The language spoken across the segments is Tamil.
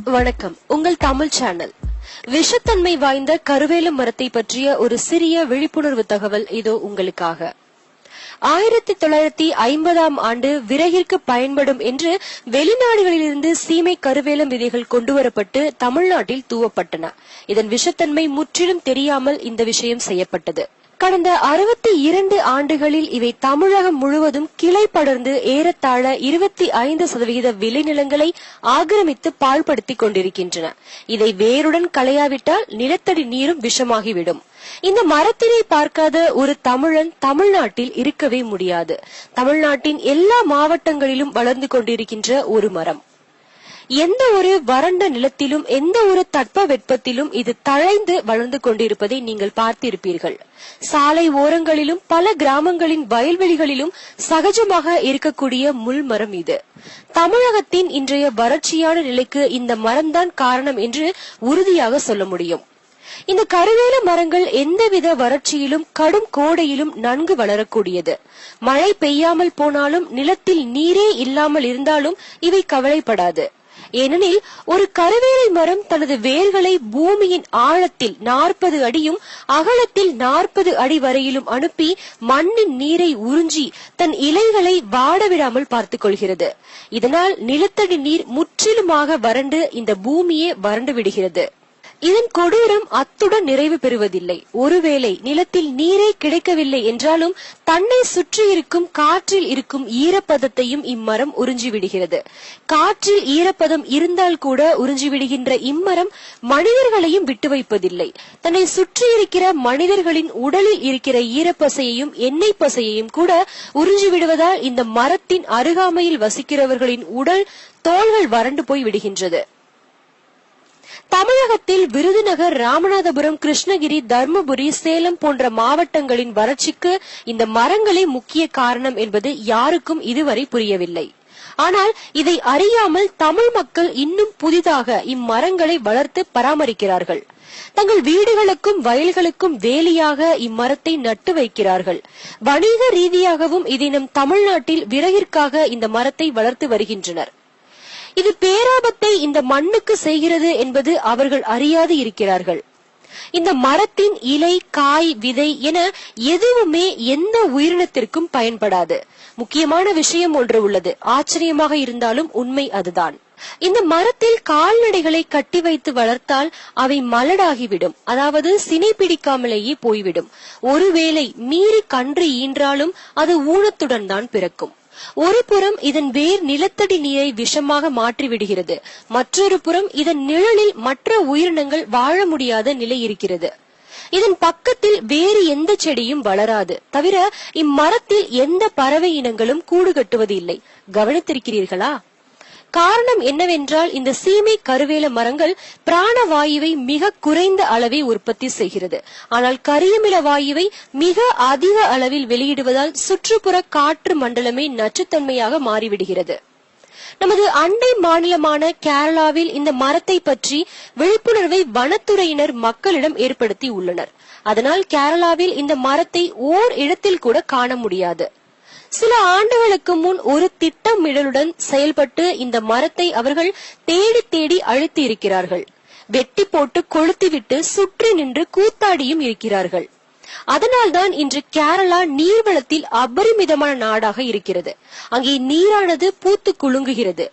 வணக்கம். உங்கள் தமிழ் சேனல். விஷத்தன்மை வாய்ந்த கருவேல மரத்தை பற்றிய ஒரு சிறிய விழிப்புணர்வு தகவல் இதோ உங்களுக்காக. 1950ஆம் ஆண்டு விறகிற்கு பயன்படும் என்று வெளிநாடுகளிலிருந்து சீமை கருவேலம் விதைகள் கொண்டுவரப்பட்டு தமிழ்நாட்டில் தூவப்பட்டன. இதன் விஷத்தன்மை முற்றிலும் தெரியாமல் இந்த விஷயம் செய்யப்பட்டது. கடந்த 62 ஆண்டுகளில் இவை தமிழகம் முழுவதும் கிளை படர்ந்து ஏறத்தாழ 25% விளைநிலங்களை ஆக்கிரமித்து பாழ்படுத்திக் கொண்டிருக்கின்றன. இதை வேருடன் களையாவிட்டால் நிலத்தடி நீரும் விஷமாகிவிடும். இந்த மரத்தினை பார்க்காத ஒரு தமிழன் தமிழ்நாட்டில் இருக்கவே முடியாது. தமிழ்நாட்டின் எல்லா மாவட்டங்களிலும் வளர்ந்து கொண்டிருக்கின்ற ஒரு மரம். எந்த ஒரு வறண்ட நிலத்திலும் எந்த ஒரு தட்பவெப்பத்திலும் இது தழைந்து வளர்ந்து கொண்டிருப்பதை நீங்கள் பார்த்திருப்பீர்கள். சாலை ஓரங்களிலும் பல கிராமங்களின் வயல்வெளிகளிலும் சகஜமாக இருக்கக்கூடிய முள் மரம் இது. தமிழகத்தின் இன்றைய வறட்சியான நிலைக்கு இந்த மரம்தான் காரணம் என்று உறுதியாக சொல்ல முடியும். இந்த கருவேல மரங்கள் எந்தவித வறட்சியிலும் கடும் கோடையிலும் நன்கு வளரக்கூடியது. மழை பெய்யாமல் போனாலும் நிலத்தில் நீரே இல்லாமல் இருந்தாலும் இவை கவலைப்படாது. ஏனெனில் ஒரு கருவேலை மரம் தனது வேர்களை பூமியின் ஆழத்தில் 40 அடியும் அகலத்தில் 40 அடி வரையிலும் அனுப்பி மண்ணின் நீரை உறிஞ்சி தன் இலைகளை வாடவிடாமல் பார்த்துக் கொள்கிறது. இதனால் நிலத்தடி நீர் முற்றிலுமாக வறண்டு இந்த பூமியே வறண்டு விடுகிறது. இதன் கொடூரம் அத்துடன் நிறைவு பெறுவதில்லை. ஒருவேளை நிலத்தில் நீரே கிடைக்கவில்லை என்றாலும் தன்னை சுற்றி இருக்கும் காற்றில் இருக்கும் ஈரப்பதத்தையும் இம்மரம் உறிஞ்சிவிடுகிறது. காற்றில் ஈரப்பதம் இருந்தால் கூட உறிஞ்சிவிடுகின்ற இம்மரம் மனிதர்களையும் விட்டு வைப்பதில்லை. தன்னை சுற்றி இருக்கிற மனிதர்களின் உடலில் இருக்கிற ஈரப்பசையையும் எண்ணெய் பசையையும் கூட உறிஞ்சிவிடுவதால் இந்த மரத்தின் அருகாமையில் வசிக்கிறவர்களின் உடல் தோள்கள் வறண்டு போய் விடுகின்றது. தமிழகத்தில் விருதுநகர், ராமநாதபுரம், கிருஷ்ணகிரி, தர்மபுரி, சேலம் போன்ற மாவட்டங்களின் வறட்சிக்கு இந்த மரங்களே முக்கிய காரணம் என்பது யாருக்கும் இதுவரை புரியவில்லை. ஆனால் இதை அறியாமல் தமிழ் மக்கள் இன்னும் புதிதாக இம்மரங்களை வளர்த்து பராமரிக்கிறார்கள். தங்கள் வீடுகளுக்கும் வயல்களுக்கும் வேலியாக இம்மரத்தை நட்டு வைக்கிறார்கள். வணிக ரீதியாகவும் இதை நம் தமிழ்நாட்டில் விறகிற்காக இந்த மரத்தை வளர்த்து வருகின்றனர். இது பேராபத்தை இந்த மண்ணுக்கு செய்கிறது என்பது அவர்கள் அறியாது இருக்கிறார்கள். இந்த மரத்தின் இலை, காய், விதை என எதுவுமே எந்த உயிரினத்திற்கும் பயன்படாது. முக்கியமான விஷயம் ஒன்று உள்ளது. ஆச்சரியமாக இருந்தாலும் உண்மை அதுதான். இந்த மரத்தில் கால்நடைகளை கட்டி வைத்து வளர்த்தால் அவை மலடாகிவிடும். அதாவது சினை பிடிக்காமலேயே போய்விடும். ஒருவேளை மீறி கன்று ஈன்றாலும் அது ஊனத்துடன் தான் பிறக்கும். ஒரு புறம் இதன் வேர் நிலத்தடி நீரை விஷமாக மாற்றிவிடுகிறது. மற்றொரு புறம் இதன் நிழலில் மற்ற உயிரினங்கள் வாழ முடியாத நிலை இருக்கிறது. இதன் பக்கத்தில் வேறு எந்த செடியும் வளராது. தவிர இம்மரத்தில் எந்த பறவை இனங்களும் கூடு கட்டுவது இல்லை. கவனித்திருக்கிறீர்களா? காரணம் என்னவென்றால் இந்த சீமை கருவேல மரங்கள் பிராணவாயுவை மிக குறைந்த அளவை உற்பத்தி செய்கிறது. ஆனால் கரியமில வாயுவை மிக அதிக அளவில் வெளியிடுவதால் சுற்றுப்புற காற்று மண்டலமே நச்சுத்தன்மையாக மாறிவிடுகிறது. நமது அண்டை மாநிலமான கேரளாவில் இந்த மரத்தை பற்றி விழிப்புணர்வை வனத்துறையினர் மக்களிடம் ஏற்படுத்தி உள்ளனர். அதனால் கேரளாவில் இந்த மரத்தை ஓர் இடத்தில் கூட காண முடியாது. சில ஆண்டுகளுக்கு முன் ஒரு திட்டமிடலுடன் செயல்பட்டு இந்த மரத்தை அவர்கள் தேடி தேடி அழித்து இருக்கிறார்கள். வெட்டி போட்டு கொளுத்திவிட்டு சுற்றி நின்று கூத்தாடியும் இருக்கிறார்கள். அதனால்தான் இன்று கேரளா நீர்வளத்தில் அபரிமிதமான நாடாக இருக்கிறது. அங்கே நீரானது பூத்து குலுங்குகிறது.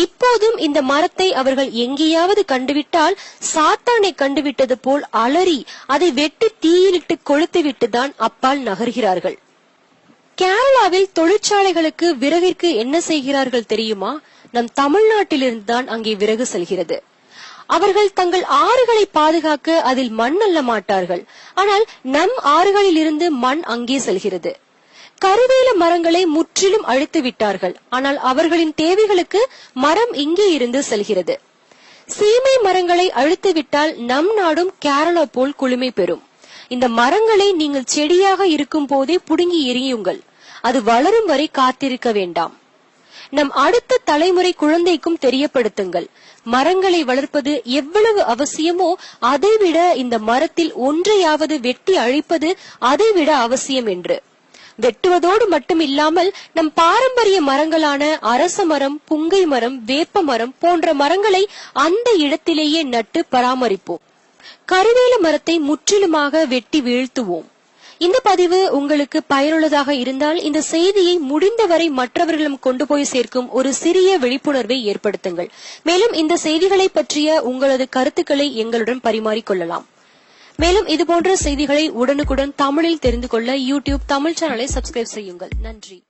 இப்போதும் இந்த மரத்தை அவர்கள் எங்கேயாவது கண்டுவிட்டால் சாத்தானை கண்டுவிட்டது போல் அலறி அதை வெட்டி தீயிலிட்டு கொளுத்திவிட்டுதான் அப்பால் நகர்கிறார்கள். கேரளாவில் தொழிற்சாலைகளுக்கு விறகிற்கு என்ன செய்கிறார்கள் தெரியுமா? நம் தமிழ்நாட்டிலிருந்து தான் அங்கே விறகு செல்கிறது. அவர்கள் தங்கள் ஆறுகளை பாதுகாக்க அதில் மண் அள்ள மாட்டார்கள். ஆனால் நம் ஆறுகளில் இருந்து மண் அங்கே செல்கிறது. கருவேல மரங்களை முற்றிலும் அழித்து விட்டார்கள். ஆனால் அவர்களின் தேவைகளுக்கு மரம் இங்கே இருந்து செல்கிறது. சீமை மரங்களை அழித்து விட்டால் நம் நாடும் கேரளா போல் குளுமை பெறும். இந்த மரங்களை நீங்கள் செடியாக இருக்கும் போதே புடுங்கி எறியுங்கள். அது வளரும் வரை காத்திருக்க வேண்டாம். நம் அடுத்த தலைமுறை குழந்தைக்கும் தெரியப்படுத்துங்கள். மரங்களை வளர்ப்பது எவ்வளவு அவசியமோ அதைவிட இந்த மரத்தில் ஒன்றையாவது வெட்டி அழிப்பது அதைவிட அவசியம் என்று. வெட்டுவதோடு மட்டும் இல்லாமல் நம் பாரம்பரிய மரங்களான அரச மரம், புங்கை மரம், வேப்ப மரம் போன்ற மரங்களை அந்த இடத்திலேயே நட்டு பராமரிப்போம். கருவேல மரத்தை முற்றிலுமாக வெட்டி வீழ்த்துவோம். இந்த பதிவு உங்களுக்கு பயனுள்ளதாக இருந்தால் இந்த செய்தியை முடிந்தவரை மற்றவர்களும் கொண்டு போய் சேர்க்கும் ஒரு சிறிய விழிப்புணர்வை ஏற்படுத்துங்கள். மேலும் இந்த செய்திகளை பற்றிய உங்களது கருத்துக்களை எங்களுடன் பரிமாறிக்கொள்ளலாம். மேலும் இதுபோன்ற செய்திகளை உடனுக்குடன் தமிழில் தெரிந்து கொள்ள யூடியூப் தமிழ் சேனலை சப்ஸ்கிரைப் செய்யுங்கள். நன்றி.